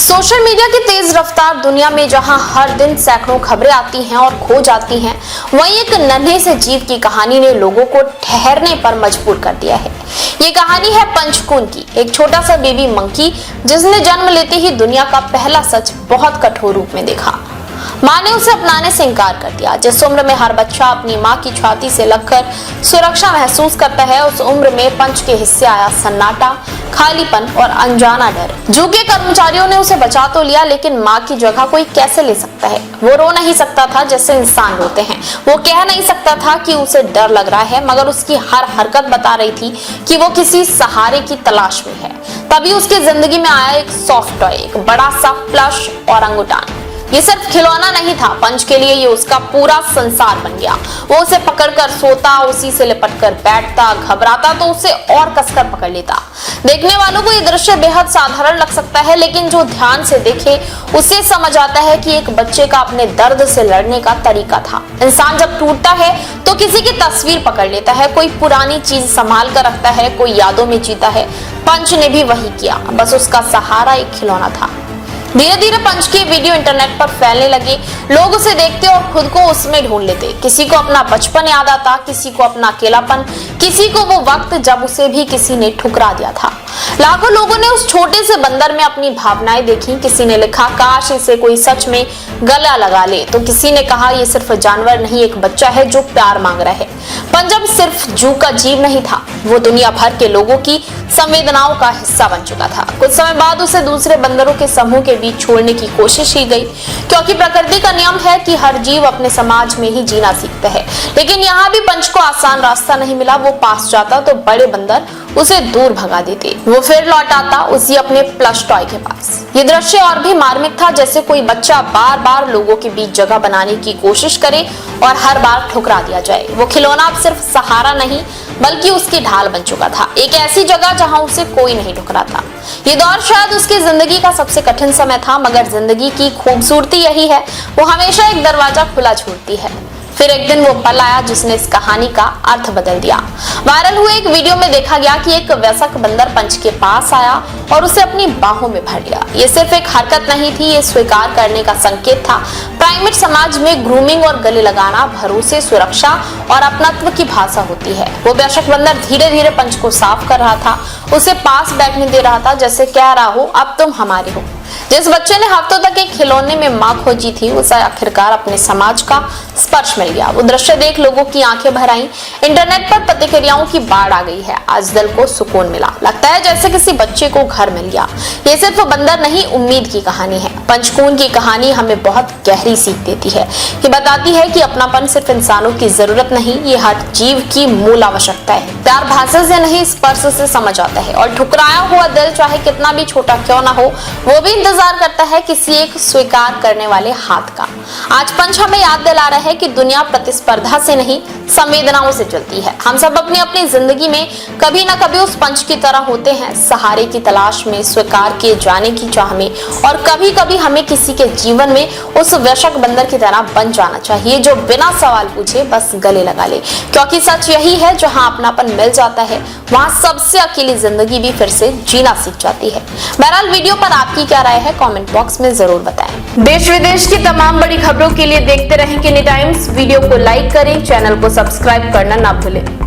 Social media की तेज रफ्तार दुनिया में जहां हर दिन सैकड़ों खबरें आती हैं और खो जाती हैं, वहीं एक नन्हे से जीव की कहानी ने लोगों को ठहरने पर मजबूर कर दिया है। ये कहानी है पंचकून की, एक छोटा सा बेबी मंकी जिसने जन्म लेते ही दुनिया का पहला सच बहुत कठोर रूप में देखा। माँ ने उसे अपनाने से इनकार कर दिया। जिस उम्र में हर बच्चा अपनी माँ की छाती से लगकर सुरक्षा महसूस करता है, उस उम्र में पंच के हिस्से आया सन्नाटा, खालीपन और अनजाना डर। जू के कर्मचारियों ने उसे बचा तो लिया, लेकिन माँ की जगह कोई कैसे ले सकता है। वो रो नहीं सकता था जैसे इंसान रोते हैं, वो कह नहीं सकता था कि उसे डर लग रहा है, मगर उसकी हर हरकत बता रही थी कि वो किसी सहारे की तलाश में है। तभी उसकी जिंदगी में आया एक सॉफ्ट टॉय, एक बड़ा सा प्लश औरंगुटान। ये सिर्फ खिलौना नहीं था, पंच के लिए ये उसका पूरा संसार बन गया। वो उसे पकड़कर सोता, उसी से लिपटकर बैठता, घबराता तो उसे और कसकर पकड़ लेता। देखने वालों को ये दृश्य बेहद साधारण लग सकता है, लेकिन जो ध्यान से देखे उसे समझ आता है कि एक बच्चे का अपने दर्द से लड़ने का तरीका था। इंसान जब टूटता है तो किसी की तस्वीर पकड़ लेता है, कोई पुरानी चीज संभाल कर रखता है, कोई यादों में जीता है। पंच ने भी वही किया, बस उसका सहारा एक खिलौना था। धीरे धीरे पंच की वीडियो इंटरनेट पर फैलने लगे। लोग उसे देखते और खुद को उसमें ढूंढ लेते। किसी को अपना बचपन याद आता, किसी को अपना अकेलापन, किसी को वो वक्त जब उसे भी किसी ने ठुकरा दिया था। लाखों लोगों ने उस छोटे से बंदर में अपनी भावनाएं देखी। किसी ने लिखा, काश इसे कोई सच में गला लगा ले, तो किसी ने कहा, ये सिर्फ जानवर नहीं, एक बच्चा है जो प्यार मांग रहा है। पंच सिर्फ जू का जीव नहीं था, वो दुनिया भर के लोगों की संवेदनाओं का हिस्सा बन चुका था। कुछ समय बाद उसे दूसरे बंदरों के समूह के बीच छोड़ने की कोशिश की गई, क्योंकि प्रकृति का नियम है कि हर जीव अपने समाज में ही जीना सीखता है। लेकिन यहाँ भी पंच को आसान रास्ता नहीं मिला। वो पास जाता तो बड़े बंदर उसे दूर भगा देते। वो फिर लौट आता उसी अपने प्लश टॉय के पास। ये दृश्य और भी मार्मिक था, जैसे कोई बच्चा बार बार लोगों के बीच जगह बनाने की कोशिश करे और हर बार ठुकरा दिया जाए। वो खिलौना अब सिर्फ सहारा नहीं बल्कि उसकी ढाल बन चुका था, एक ऐसी जगह जहां उसे कोई नहीं ठुकराता। ये दौर शायद उसकी जिंदगी का सबसे कठिन समय था, मगर जिंदगी की खूबसूरती यही है, वो हमेशा एक दरवाजा खुला छोड़ती है। फिर एक दिन वो पल आया जिसने इस कहानी का अर्थ बदल दिया। वायरल हुए एक वीडियो में देखा गया कि एक वयस्क बंदर पंच के पास आया और उसे अपनी बाहों में भर लिया। ये सिर्फ एक हरकत नहीं थी, ये स्वीकार करने का संकेत था। प्राइमेट समाज में ग्रूमिंग और गले लगाना भरोसे, सुरक्षा और अपनत्व की भाषा होती है। वो वयस्क बंदर धीरे धीरे पंच को साफ कर रहा था, उसे पास बैठने दे रहा था, जैसे कह रहा हो, अब तुम हमारे हो। जिस बच्चे ने हफ्तों तक एक खिलौने में मां खोजी थी, उसे आखिरकार अपने समाज का स्पर्श मिल गया। वो दृश्य देख लोगों की आंखें भर आईं। इंटरनेट पर प्रतिक्रियाओं की बाढ़ आ गई है। आज दिल को सुकून मिला, लगता है जैसे किसी बच्चे को घर मिल गया। ये सिर्फ बंदर नहीं, उम्मीद की कहानी है। पंचकून की कहानी हमें बहुत गहरी सीख देती है, कि बताती है कि अपनापन सिर्फ इंसानों की जरूरत नहीं, ये हर जीव की मूल आवश्यकता है। प्यार भाषा से नहीं, स्पर्श से समझ आता है, और ठुकराया हुआ दिल चाहे कितना भी छोटा क्यों ना हो, वो भी इंतजार करता है किसी एक स्वीकार करने वाले हाथ का। आज पंच हमें याद दिला रहा है कि दुनिया प्रतिस्पर्धा से नहीं, संवेदनाओं से चलती है। हम सब अपनी अपनी जिंदगी में कभी ना कभी उस पंच की तरह होते हैं, सहारे की तलाश में, स्वीकार किए जाने की चाह में, और कभी कभी हमें किसी के जीवन में उस वयस्क बंदर की तरह बन जाना चाहिए, जो बिना सवाल पूछे बस गले लगा ले। क्योंकि सच यही है, जहां अपनापन मिल जाता है वहां सबसे अकेली जिंदगी भी फिर से जीना सीख जाती है। बहरहाल वीडियो पर आपकी क्या राय है, कमेंट बॉक्स में जरूर बताएं। देश विदेश की तमाम बड़ी खबरों के लिए देखते रहें किनी टाइम्स। वीडियो को लाइक करें, चैनल को सब्सक्राइब करना ना भूलें।